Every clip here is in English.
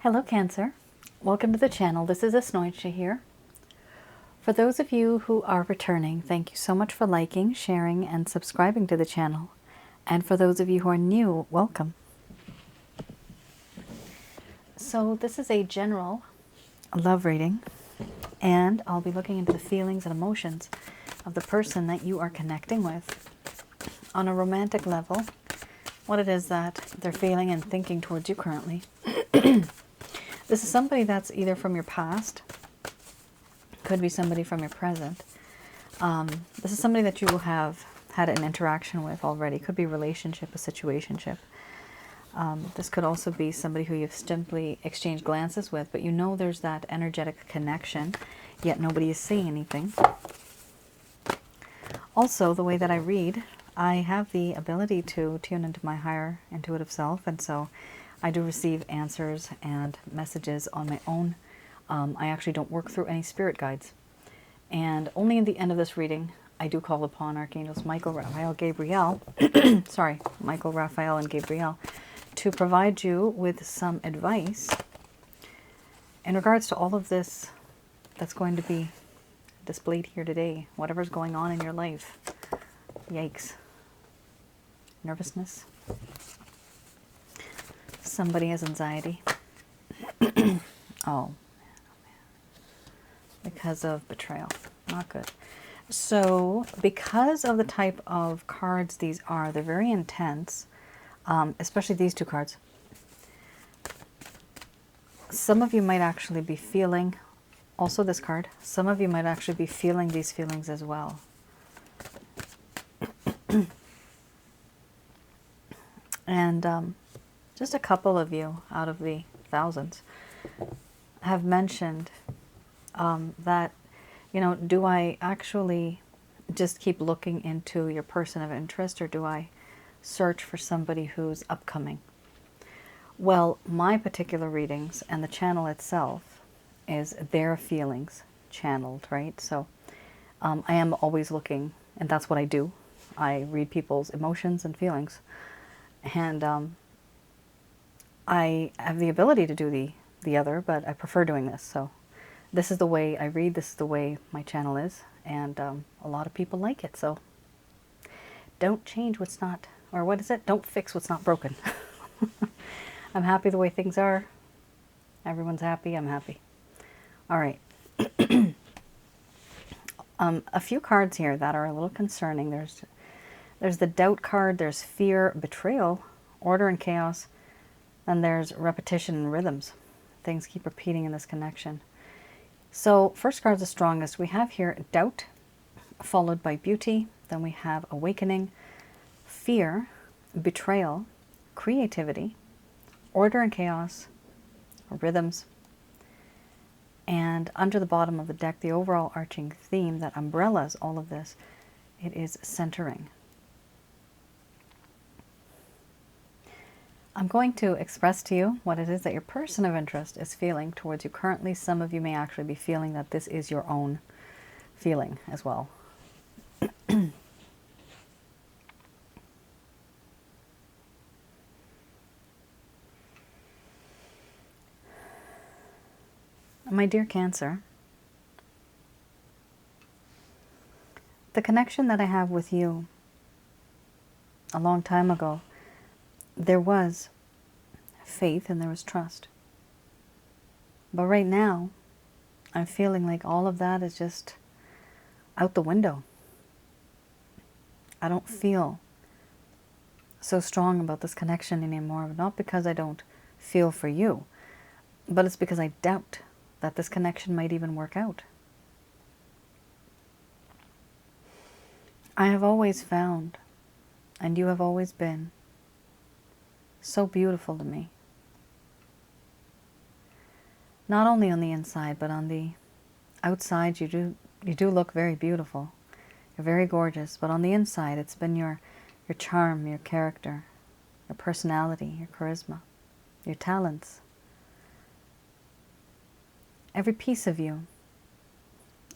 Hello Cancer, welcome to the channel. This is Asnointia here. For those of you who are returning, thank you so much for liking, sharing, and subscribing to the channel. And for those of you who are new, welcome. So this is a general love reading, and I'll be looking into the feelings and emotions of the person that you are connecting with on a romantic level, what it is that they're feeling and thinking towards you currently. This is somebody that's either from your past, could be somebody from your present. This is somebody that you will have had an interaction with already. Could be a relationship, a situationship. This could also be somebody who you've simply exchanged glances with, but you know there's that energetic connection, yet nobody is saying anything. Also, the way that I read, I have the ability to tune into my higher intuitive self, and so I do receive answers and messages on my own. I actually don't work through any spirit guides. And only in the end of this reading, I do call upon Archangels Michael, Raphael, Gabriel, sorry, Michael, Raphael, and Gabriel, to provide you with some advice in regards to all of this that's going to be displayed here today, whatever's going on in your life. Yikes. Nervousness. Somebody has anxiety. Oh, man. Because of betrayal. Not good. So, because of the type of cards these are, they're very intense, especially these two cards. Some of you might actually be feeling, also this card, some of you might actually be feeling these feelings as well. And just a couple of you out of the thousands have mentioned that, you know, do I actually just keep looking into your person of interest, or do I search for somebody who's upcoming? Well, my particular readings and the channel itself is their feelings channeled, right? So I am always looking, and that's what I do. I read people's emotions and feelings. And I have the ability to do the other, but I prefer doing this. So this is the way I read, this is the way my channel is, and a lot of people like it. So don't change what's not, or what is it? Don't fix what's not broken. I'm happy the way things are. Everyone's happy, I'm happy. All right. A few cards here that are a little concerning. There's the doubt card, there's fear, betrayal, order and chaos, and there's repetition and rhythms. Things keep repeating in this connection. So first card's the strongest. We have here doubt, followed by beauty. Then we have awakening, fear, betrayal, creativity, order and chaos, rhythms. And under the bottom of the deck, the overall arching theme that umbrellas all of this, it is centering. I'm going to express to you what it is that your person of interest is feeling towards you currently. Some of you may actually be feeling that this is your own feeling as well. My dear Cancer, the connection that I have with you a long time ago, there was faith and there was trust. But right now, I'm feeling like all of that is just out the window. I don't feel so strong about this connection anymore, not because I don't feel for you, but it's because I doubt that this connection might even work out. I have always found, and you have always been, so beautiful to me. Not only on the inside, but on the outside, you do look very beautiful. You're very gorgeous, but on the inside, it's been your charm, your character, your personality, your charisma, your talents. Every piece of you,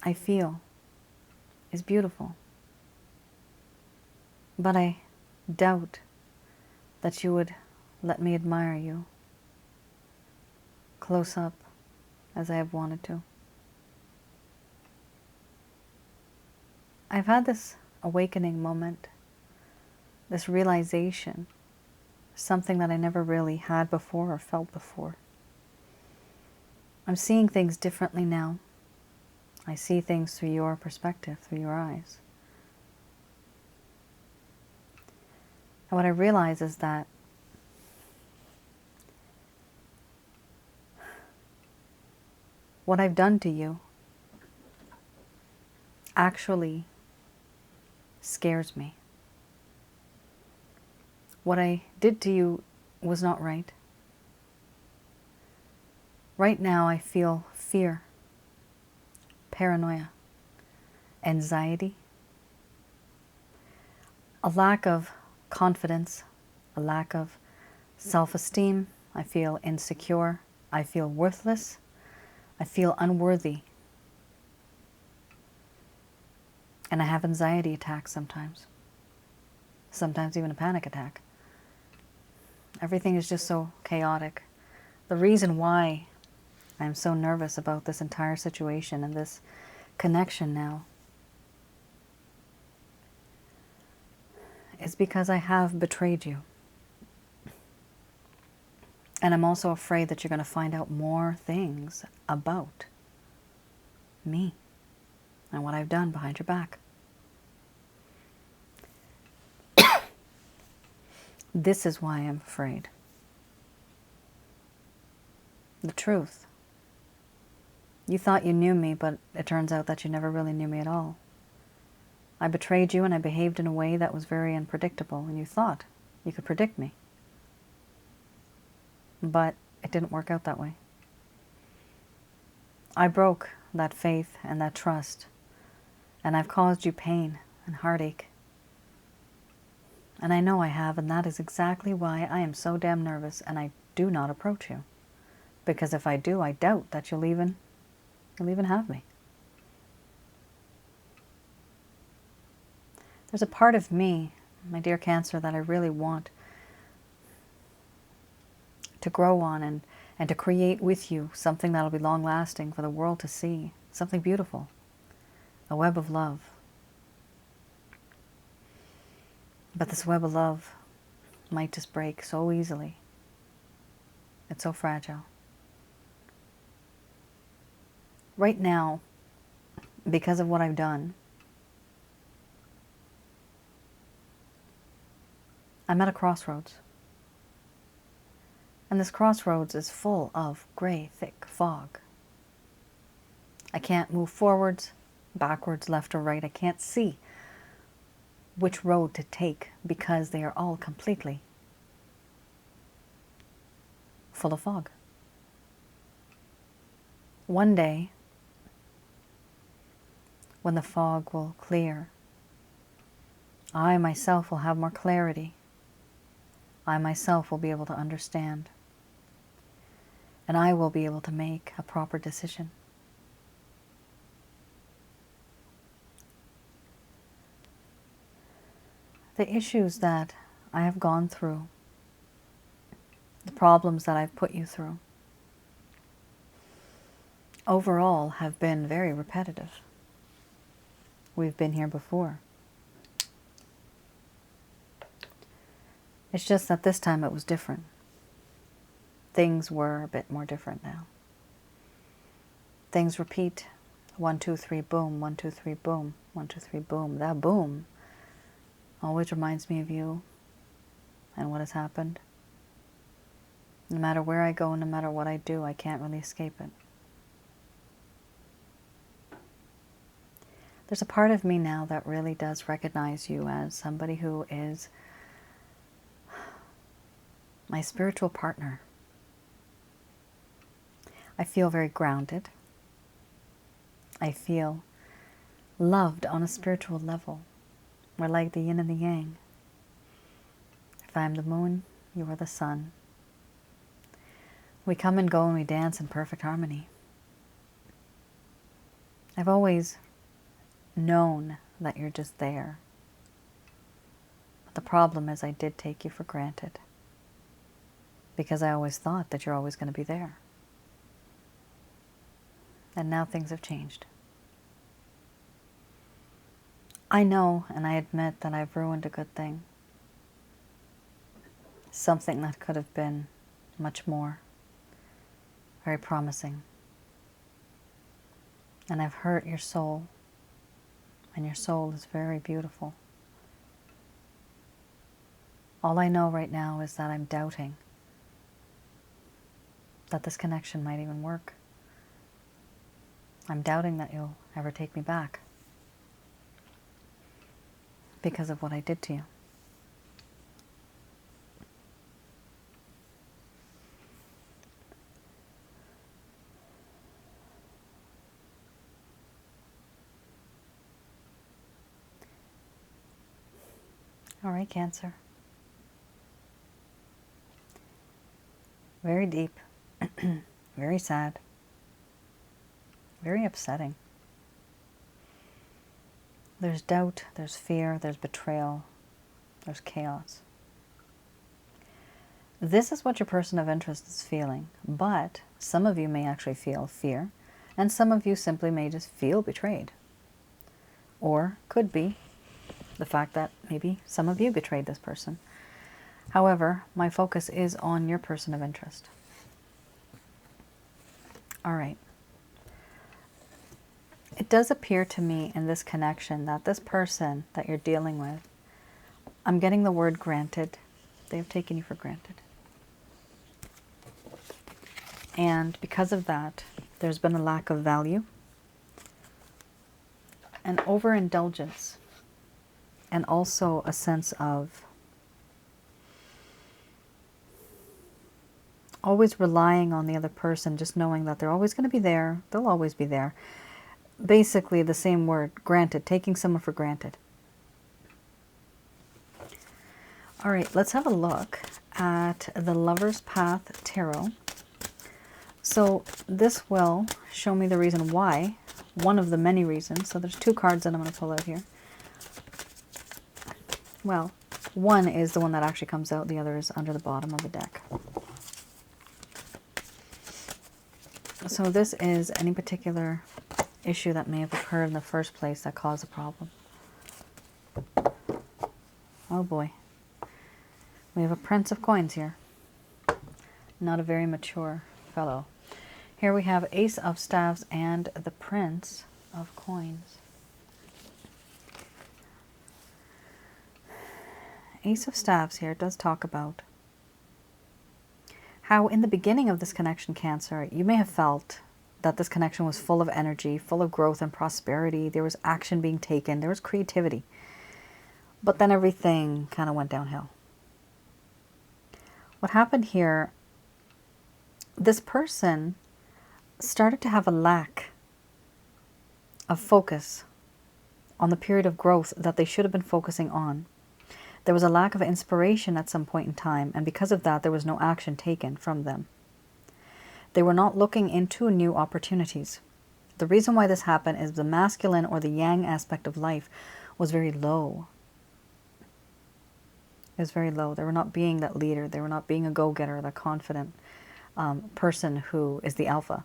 I feel, is beautiful. But I doubt that you would let me admire you close up as I have wanted to. I've had this awakening moment, this realization, something that I never really had before or felt before. I'm seeing things differently now. I see things through your perspective, through your eyes. And what I realize is that what I've done to you actually scares me. What I did to you was not right. Right now I feel fear, paranoia, anxiety, a lack of confidence, a lack of self-esteem. I feel insecure. I feel worthless. I feel unworthy. And I have anxiety attacks sometimes. Sometimes even a panic attack. Everything is just so chaotic. The reason why I'm so nervous about this entire situation and this connection now is because I have betrayed you. And I'm also afraid that you're going to find out more things about me and what I've done behind your back. This is why I'm afraid. The truth. You thought you knew me, but it turns out that you never really knew me at all. I betrayed you and I behaved in a way that was very unpredictable, and you thought you could predict me. But it didn't work out that way. I broke that faith and that trust, and I've caused you pain and heartache. And I know I have, and that is exactly why I am so damn nervous and I do not approach you. Because if I do, I doubt that you'll even have me. There's a part of me, my dear Cancer, that I really want to grow on and to create with you something that'll be long-lasting for the world to see. Something beautiful. A web of love. But this web of love might just break so easily. It's so fragile. Right now, because of what I've done, I'm at a crossroads. And this crossroads is full of gray, thick fog. I can't move forwards, backwards, left or right. I can't see which road to take because they are all completely full of fog. One day, when the fog will clear, I myself will have more clarity. I myself will be able to understand. And I will be able to make a proper decision. The issues that I have gone through, the problems that I've put you through, overall have been very repetitive. We've been here before. It's just that this time it was different. Things were a bit more different now. Things repeat. 1, 2, 3, boom. 1, 2, 3, boom. 1, 2, 3, boom. That boom always reminds me of you and what has happened. No matter where I go, no matter what I do, I can't really escape it. There's a part of me now that really does recognize you as somebody who is my spiritual partner. I feel very grounded. I feel loved on a spiritual level. We're like the yin and the yang. If I'm the moon, you are the sun. We come and go and we dance in perfect harmony. I've always known that you're just there. But the problem is I did take you for granted. Because I always thought that you're always going to be there. And now things have changed. I know and I admit that I've ruined a good thing. Something that could have been much more, very promising. And I've hurt your soul, and your soul is very beautiful. All I know right now is that I'm doubting that this connection might even work. I'm doubting that you'll ever take me back because of what I did to you. All right, Cancer. Very deep, very sad, very upsetting. There's doubt, there's fear, there's betrayal, there's chaos. This is what your person of interest is feeling, but some of you may actually feel fear, and some of you simply may just feel betrayed. Or could be the fact that maybe some of you betrayed this person. However, my focus is on your person of interest. All right. It does appear to me in this connection that this person that you're dealing with, I'm getting the word granted. They've taken you for granted. And because of that, there's been a lack of value, an overindulgence, and also a sense of always relying on the other person, just knowing that they're always going to be there, they'll always be there. Basically the same word, granted, taking someone for granted. All right, let's have a look at the Lover's Path Tarot. So this will show me the reason why, one of the many reasons. So there's two cards that I'm going to pull out here. Well, one is the one that actually comes out, the other is under the bottom of the deck. So this is any particular issue that may have occurred in the first place that caused a problem. Oh boy. We have a Prince of Coins here. Not a very mature fellow. Here we have Ace of Staves and the Prince of Coins. Ace of Staves here does talk about how in the beginning of this connection, Cancer, you may have felt that this connection was full of energy, full of growth and prosperity. There was action being taken. There was creativity. But then everything kind of went downhill. What happened here, this person started to have a lack of focus on the period of growth that they should have been focusing on. There was a lack of inspiration at some point in time, and because of that, there was no action taken from them. They were not looking into new opportunities. The reason why this happened is the masculine or the yang aspect of life was very low. It was very low. They were not being that leader. They were not being a go-getter, the confident person who is the alpha.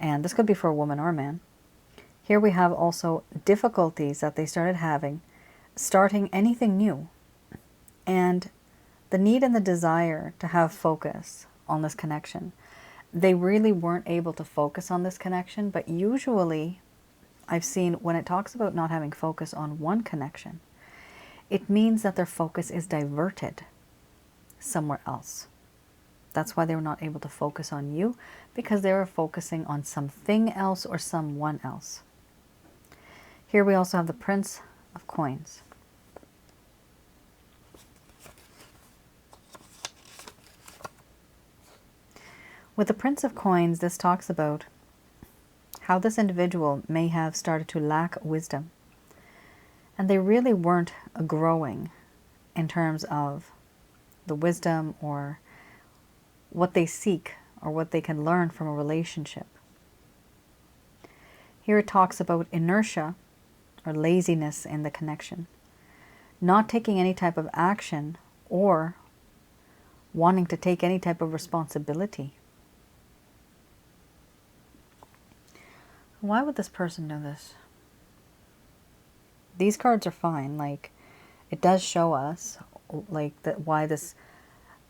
And this could be for a woman or a man. Here we have also difficulties that they started having, starting anything new. And the need and the desire to have focus on this connection. They really weren't able to focus on this connection, but usually I've seen when it talks about not having focus on one connection, it means that their focus is diverted somewhere else. That's why they were not able to focus on you, because they were focusing on something else or someone else. Here we also have the Prince of Coins. With the Prince of Coins, this talks about how this individual may have started to lack wisdom. And they really weren't growing in terms of the wisdom or what they seek or what they can learn from a relationship. Here it talks about inertia or laziness in the connection. Not taking any type of action or wanting to take any type of responsibility. Why would this person do this? These cards are fine. Like, it does show us, like, that why this...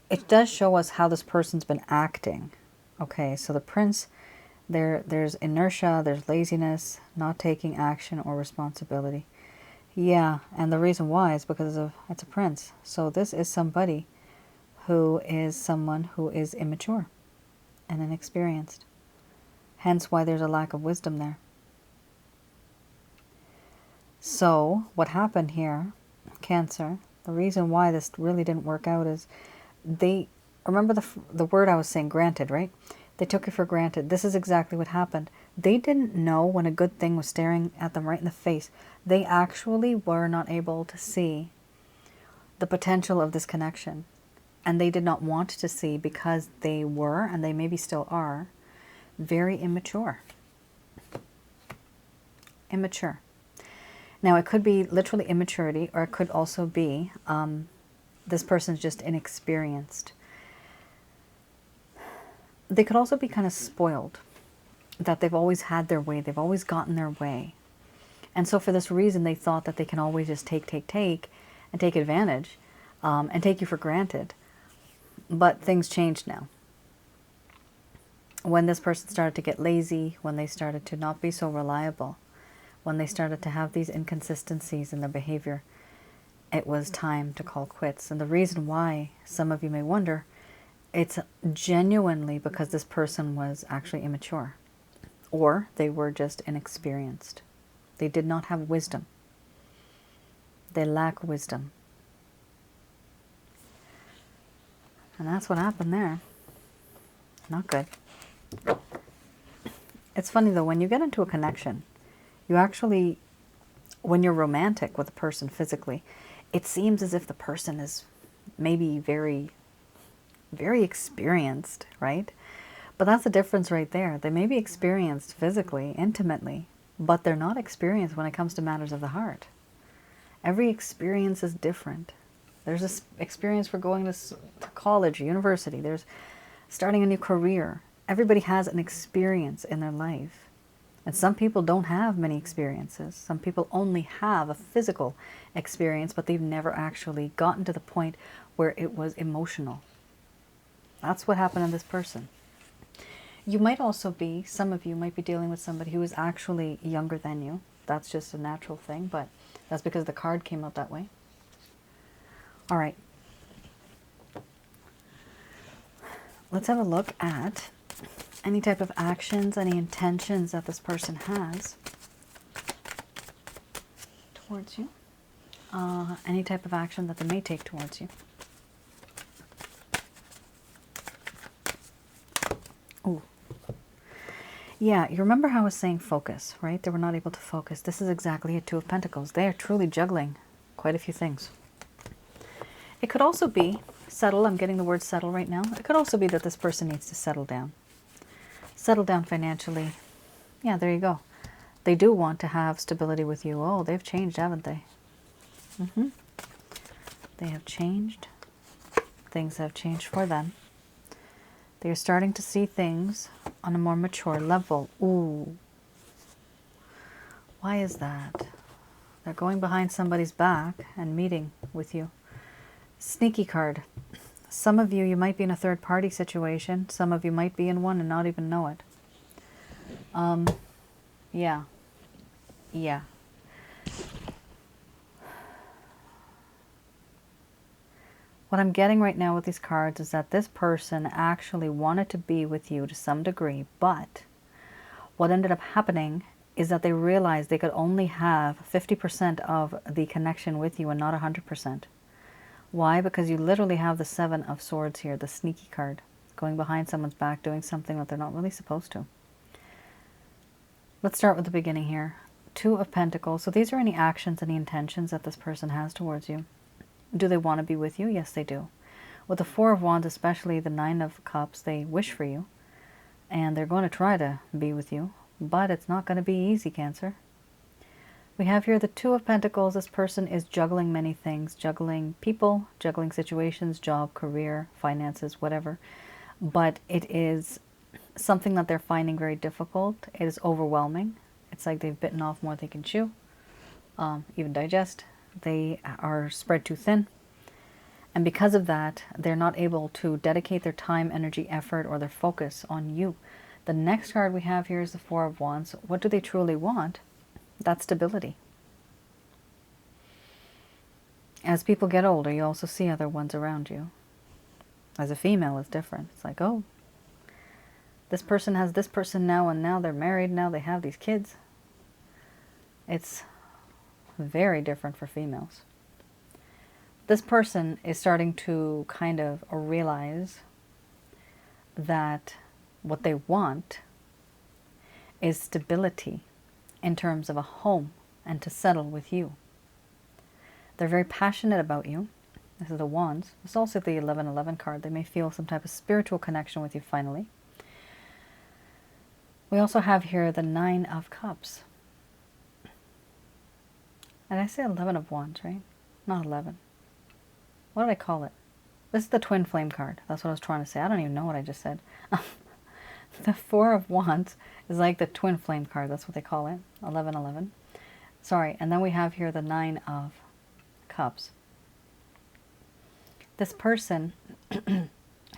It does show us how this person's been acting. Okay, so the Prince, there's inertia, there's laziness, not taking action or responsibility. Yeah, and the reason why is because of it's a Prince. So this is somebody who is someone who is immature and inexperienced. Hence why there's a lack of wisdom there. So what happened here, Cancer, the reason why this really didn't work out is they, remember the word I was saying, granted, right? They took it for granted. This is exactly what happened. They didn't know when a good thing was staring at them right in the face. They actually were not able to see the potential of this connection. And they did not want to see because they were, and they maybe still are, very immature. Immature. Now, it could be literally immaturity, or it could also be this person's just inexperienced. They could also be kind of spoiled, that they've always had their way, they've always gotten their way. And so for this reason, they thought that they can always just take, and take advantage, and take you for granted. But things changed now. When this person started to get lazy, when they started to not be so reliable, when they started to have these inconsistencies in their behavior, it was time to call quits. And the reason why, some of you may wonder, it's genuinely because this person was actually immature, or they were just inexperienced. They did not have wisdom. They lack wisdom. And that's what happened there. Not good. It's funny though, when you get into a connection, you actually, when you're romantic with a person physically, it seems as if the person is maybe very, very experienced, right? But that's the difference right there. They may be experienced physically, intimately, but they're not experienced when it comes to matters of the heart. Every experience is different. There's this experience for going to college, university. There's starting a new career. Everybody has an experience in their life. And some people don't have many experiences. Some people only have a physical experience, but they've never actually gotten to the point where it was emotional. That's what happened to this person. You might also be, some of you might be dealing with somebody who is actually younger than you. That's just a natural thing, but that's because the card came out that way. All right. Let's have a look at any type of actions, any intentions that this person has towards you. Any type of action that they may take towards you. Ooh. Yeah, you remember how I was saying focus, right? They were not able to focus. This is exactly a Two of Pentacles. They are truly juggling quite a few things. It could also be settle. I'm getting the word settle right now. It could also be that this person needs to settle down. Settle down financially. Yeah, there you go. They do want to have stability with you. Oh, they've changed, haven't they? They have changed. Things have changed for them. They're starting to see things on a more mature level. Ooh. Why is that? They're going behind somebody's back and meeting with you. Sneaky card. Some of you might be in a third-party situation. Some of you might be in one and not even know it. Yeah. What I'm getting right now with these cards is that this person actually wanted to be with you to some degree, but what ended up happening is that they realized they could only have 50% of the connection with you and not 100%. Why? Because you literally have the Seven of Swords here, the sneaky card, going behind someone's back, doing something that they're not really supposed to. Let's start with the beginning here. Two of Pentacles. So these are any actions, any intentions that this person has towards you. Do they want to be with you? Yes, they do. With the Four of Wands, especially the Nine of Cups, they wish for you. And they're going to try to be with you. But it's not going to be easy, Cancer. We have here the Two of Pentacles. This person is juggling many things. Juggling people, juggling situations, job, career, finances, whatever. But it is something that they're finding very difficult. It is overwhelming. It's like they've bitten off more than they can chew, even digest. They are spread too thin. And because of that, they're not able to dedicate their time, energy, effort, or their focus on you. The next card we have here is the Four of Wands. What do they truly want? That's stability. As people get older, you also see other ones around you. As a female, it's different. It's like, oh, this person has this person now, and now they're married, now they have these kids. It's very different for females. This person is starting to kind of realize that what they want is stability in terms of a home and to settle with you. They're very passionate about you. This is the Wands. It's also the 1111 card. They may feel some type of spiritual connection with you finally. We also have here the Nine of Cups. And I say 11 of Wands, right? Not 11. What did I call it? This is the Twin Flame card. That's what I was trying to say. I don't even know what I just said. The Four of Wands is like the Twin Flame card. That's what they call it. 1111. Sorry. And then we have here the Nine of Cups. This person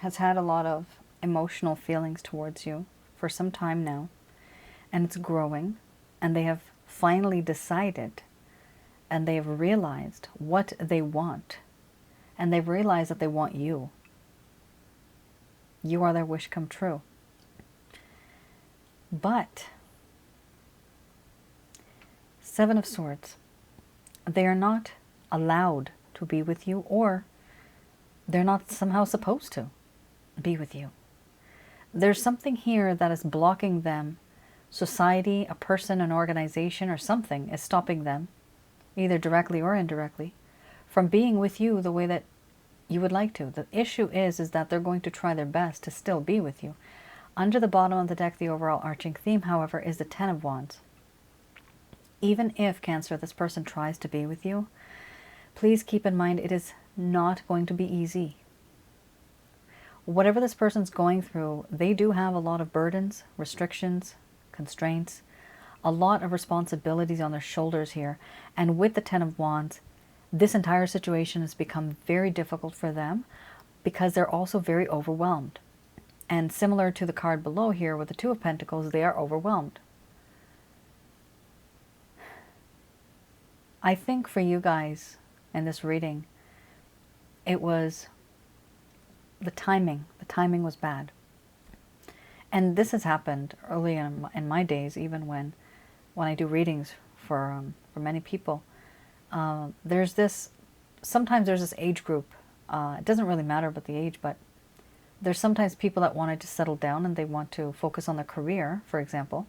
has had a lot of emotional feelings towards you for some time now. And it's growing. And they have finally decided and they have realized what they want. And they've realized that they want you. You are their wish come true. But Seven of Swords, they are not allowed to be with you, or they're not somehow supposed to be with you. There's something here that is blocking them. Society, a person, an organization, or something is stopping them, either directly or indirectly, from being with you the way that you would like to. The issue is that they're going to try their best to still be with you. Under the bottom of the deck, the overall arching theme, however, is the Ten of Wands. Even if, Cancer, this person tries to be with you, please keep in mind it is not going to be easy. Whatever this person's going through, they do have a lot of burdens, restrictions, constraints, a lot of responsibilities on their shoulders here. And with the Ten of Wands, this entire situation has become very difficult for them because they're also very overwhelmed. And similar to the card below here with the Two of Pentacles, they are overwhelmed. I think for you guys in this reading, it was the timing. The timing was bad. And this has happened early in my days, even when I do readings for many people. Sometimes there's this age group. It doesn't really matter about the age, but there's sometimes people that wanted to settle down and they want to focus on their career, for example,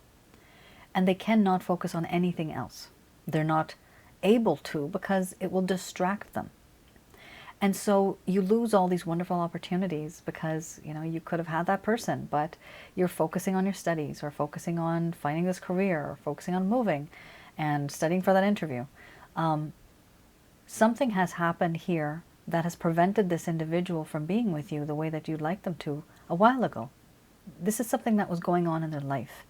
and they cannot focus on anything else. They're not able to because it will distract them. And so you lose all these wonderful opportunities because, you know, you could have had that person, but you're focusing on your studies or focusing on finding this career or focusing on moving and studying for that interview. Something has happened here that has prevented this individual from being with you the way that you'd like them to a while ago. This is something that was going on in their life.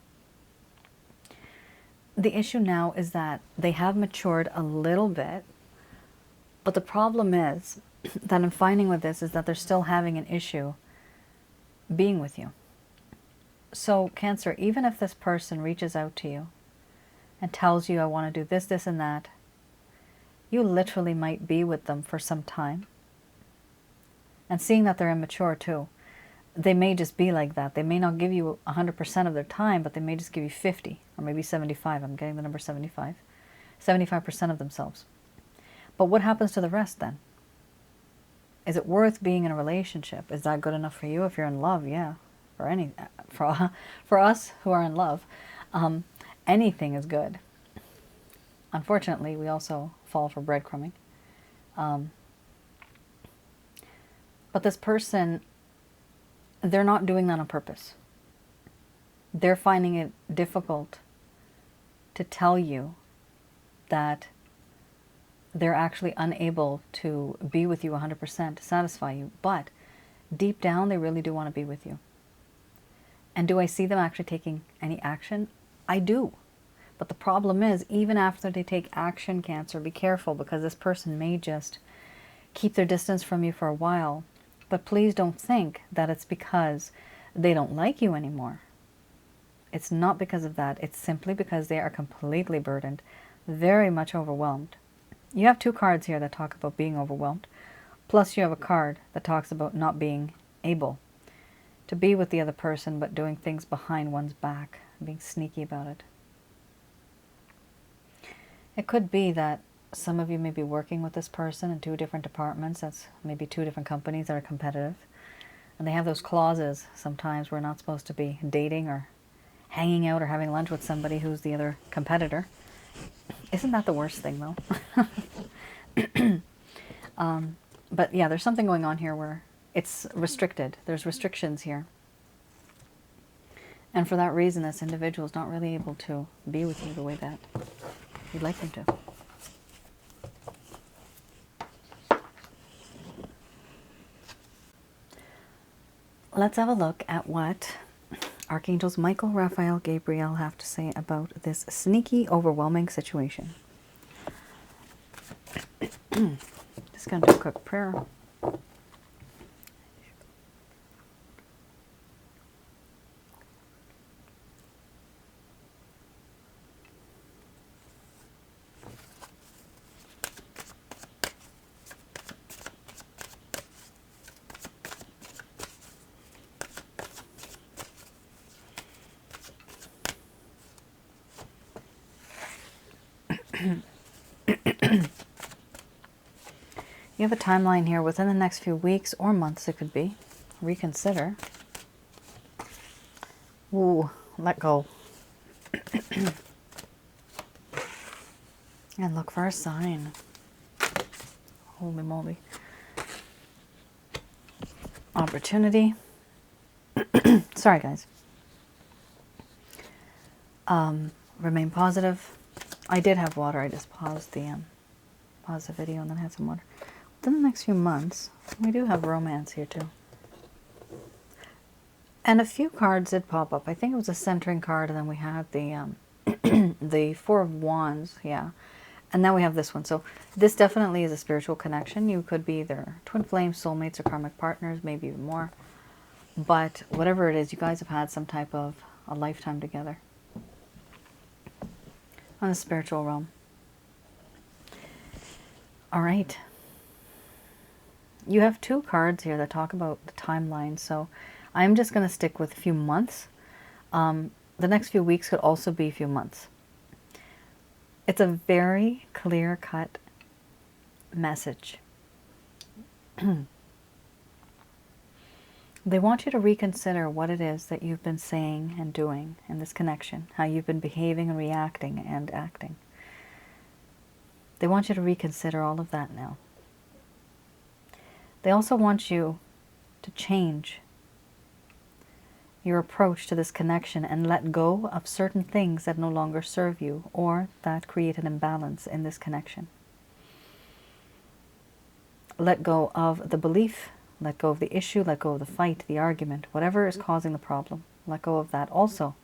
The issue now is that they have matured a little bit, but the problem is that I'm finding with this is that they're still having an issue being with you. So Cancer, even if this person reaches out to you and tells you, I want to do this, this, and that, you literally might be with them for some time. And seeing that they're immature too, they may just be like that. They may not give you 100% of their time, but they may just give you 50 or maybe 75. I'm getting the number 75. 75% of themselves. But what happens to the rest then? Is it worth being in a relationship? Is that good enough for you? If you're in love, yeah. For us who are in love, anything is good. Unfortunately, we also fall for breadcrumbing. But this person, they're not doing that on purpose. They're finding it difficult to tell you that they're actually unable to be with you 100% to satisfy you. But deep down, they really do want to be with you. And do I see them actually taking any action? I do. But the problem is, even after they take action, Cancer, be careful, because this person may just keep their distance from you for a while. But please don't think that it's because they don't like you anymore. It's not because of that. It's simply because they are completely burdened, very much overwhelmed. You have two cards here that talk about being overwhelmed. Plus you have a card that talks about not being able to be with the other person, but doing things behind one's back, being sneaky about it. It could be that some of you may be working with this person in two different departments. That's maybe two different companies that are competitive. And they have those clauses sometimes we're not supposed to be dating or hanging out or having lunch with somebody who's the other competitor. Isn't that the worst thing, though? But yeah, there's something going on here where it's restricted. There's restrictions here. And for that reason, this individual is not really able to be with you the way that you'd like them to. Let's have a look at what Archangels Michael, Raphael, Gabriel have to say about this sneaky, overwhelming situation. Just going to do a quick prayer. You have a timeline here within the next few weeks or months, it could be. Reconsider. Ooh, let go. And look for a sign. Holy moly. Opportunity. Sorry, guys. Remain positive. I did have water. I just paused the video and then had some water. Within the next few months, we do have romance here too. And a few cards did pop up. I think it was a centering card, and then we had the the Four of Wands, yeah. And now we have this one. So this definitely is a spiritual connection. You could be either twin flames, soulmates, or karmic partners, maybe even more. But whatever it is, you guys have had some type of a lifetime together on the spiritual realm. All right. You have two cards here that talk about the timeline, so I'm just going to stick with a few months. The next few weeks could also be a few months. It's a very clear-cut message. They want you to reconsider what it is that you've been saying and doing in this connection, how you've been behaving and reacting and acting. They want you to reconsider all of that now. They also want you to change your approach to this connection and let go of certain things that no longer serve you or that create an imbalance in this connection. Let go of the belief, let go of the issue, let go of the fight, the argument, whatever is causing the problem. Let go of that also.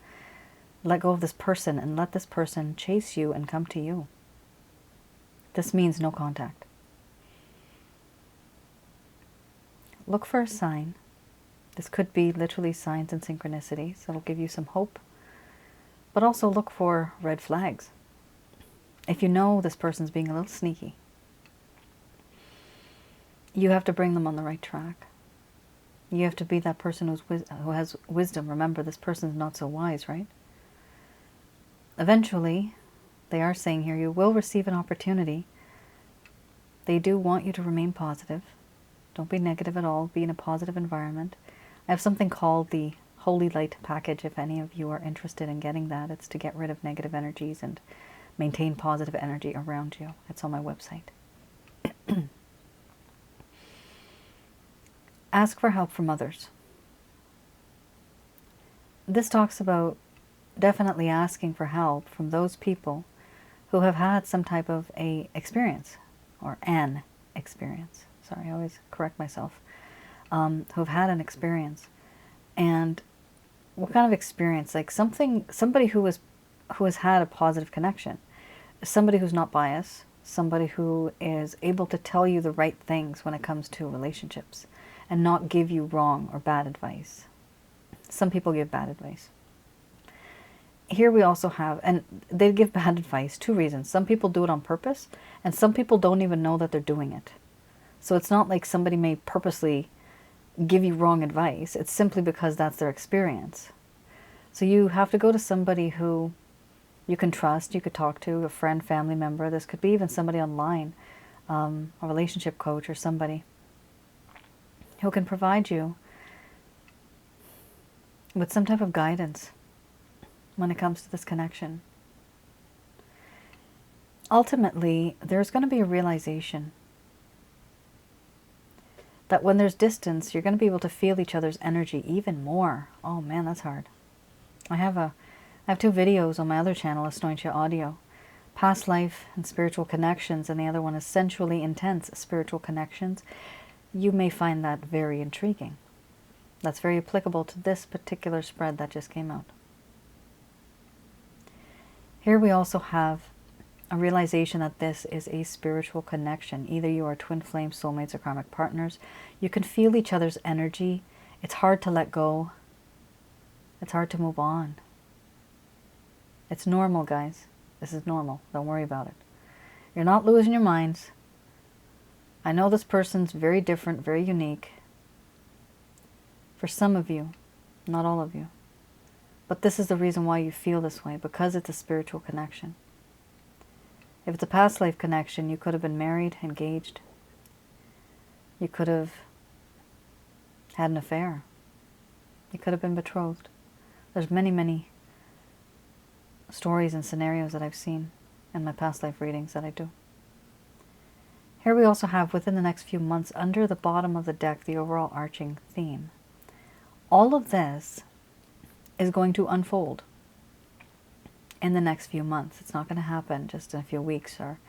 Let go of this person and let this person chase you and come to you. This means no contact. Look for a sign. This could be literally signs and synchronicities that'll give you some hope. But also look for red flags. If you know this person's being a little sneaky, you have to bring them on the right track. You have to be that person who has wisdom. Remember, this person's not so wise, right? Eventually, they are saying here, you will receive an opportunity. They do want you to remain positive. Don't be negative at all. Be in a positive environment. I have something called the Holy Light Package. If any of you are interested in getting that, it's to get rid of negative energies and maintain positive energy around you. It's on my website. Ask for help from others. This talks about definitely asking for help from those people who have had some type of a experience, or an experience. Sorry, I always correct myself. Who've had an experience. And what kind of experience? Like somebody who was who has had a positive connection. Somebody who's not biased, somebody who is able to tell you the right things when it comes to relationships and not give you wrong or bad advice. Some people give bad advice. Here we also have, and they give bad advice, two reasons. Some people do it on purpose, and some people don't even know that they're doing it. So it's not like somebody may purposely give you wrong advice. It's simply because that's their experience. So you have to go to somebody who you can trust, you could talk to, a friend, family member. This could be even somebody online, a relationship coach or somebody who can provide you with some type of guidance when it comes to this connection. Ultimately, there's going to be a realization that when there's distance, you're going to be able to feel each other's energy even more. Oh man, that's hard. I have two videos on my other channel, Asnointia Audio. Past life and spiritual connections, and the other one is sensually intense spiritual connections. You may find that very intriguing. That's very applicable to this particular spread that just came out. Here we also have a realization that this is a spiritual connection. Either you are twin flame soulmates or karmic partners. You can feel each other's energy. It's hard to let go. It's hard to move on. It's normal, guys. This is normal. Don't worry about it. You're not losing your minds. I know this person's very different, very unique. For some of you, not all of you. But this is the reason why you feel this way, because it's a spiritual connection. If it's a past life connection, you could have been married, engaged. You could have had an affair. You could have been betrothed. There's many, many stories and scenarios that I've seen in my past life readings that I do. Here we also have, within the next few months, under the bottom of the deck, the overall arching theme. All of this is going to unfold in the next few months. It's not going to happen just in a few weeks or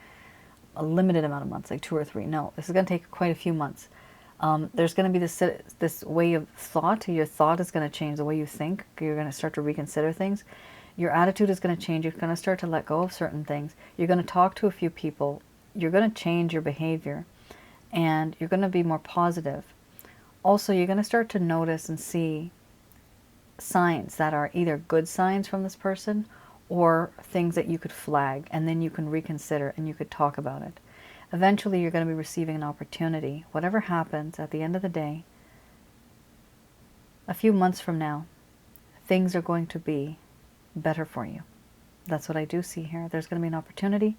a limited amount of months, like 2 or 3. No, this is going to take quite a few months. There's going to be this way of thought. Your thought is going to change, the way you think. You're going to start to reconsider things. Your attitude is going to change. You're going to start to let go of certain things. You're going to talk to a few people. You're going to change your behavior, and you're going to be more positive. Also, you're going to start to notice and see signs that are either good signs from this person or things that you could flag, and then you can reconsider and you could talk about it. Eventually, you're going to be receiving an opportunity. Whatever happens, at the end of the day, a few months from now, things are going to be better for you. That's what I do see here. There's going to be an opportunity,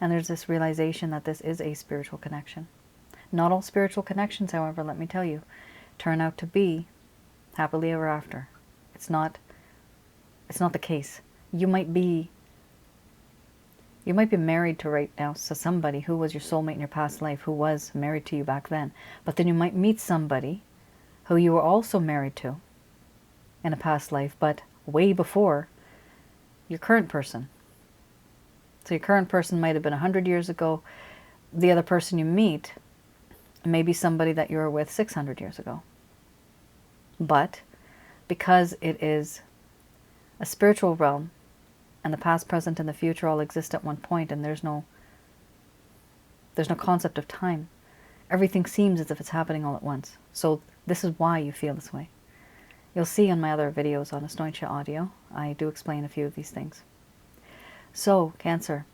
and there's this realization that this is a spiritual connection. Not all spiritual connections, however, let me tell you, turn out to be happily ever after. It's not the case. You might be married to right now to somebody who was your soulmate in your past life, who was married to you back then. But then you might meet somebody who you were also married to in a past life, but way before your current person. So your current person might have been 100 years ago. The other person you meet may be somebody that you were with 600 years ago. But because it is a spiritual realm, and the past, present, and the future all exist at one point, and there's no concept of time. Everything seems as if it's happening all at once. So this is why you feel this way. You'll see on my other videos on Asnointia Audio, I do explain a few of these things. So, Cancer,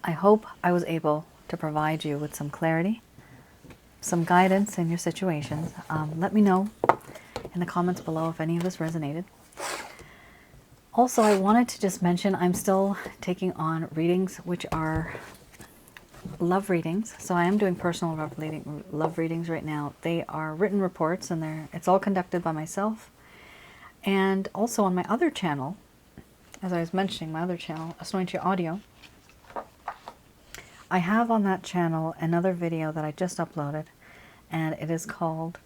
I hope I was able to provide you with some clarity, some guidance in your situations. Let me know in the comments below if any of this resonated. Also, I wanted to just mention I'm still taking on readings which are love readings. So I am doing personal love readings right now. They are written reports, and it's all conducted by myself. And also on my other channel, as I was mentioning, my other channel, Asnointia Audio, I have on that channel another video that I just uploaded, and it is called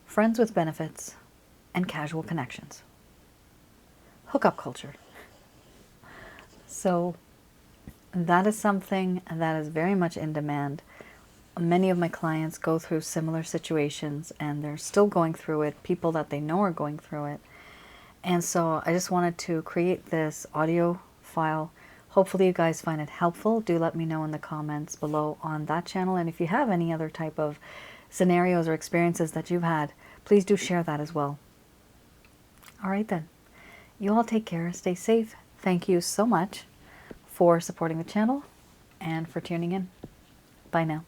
Friends with Benefits and Casual Connections. Hookup culture. So that is something that is very much in demand. Many of my clients go through similar situations, and they're still going through it. People that they know are going through it. And so I just wanted to create this audio file. Hopefully you guys find it helpful. Do let me know in the comments below on that channel. And if you have any other type of scenarios or experiences that you've had, please do share that as well. All right then. You all take care. Stay safe. Thank you so much for supporting the channel and for tuning in. Bye now.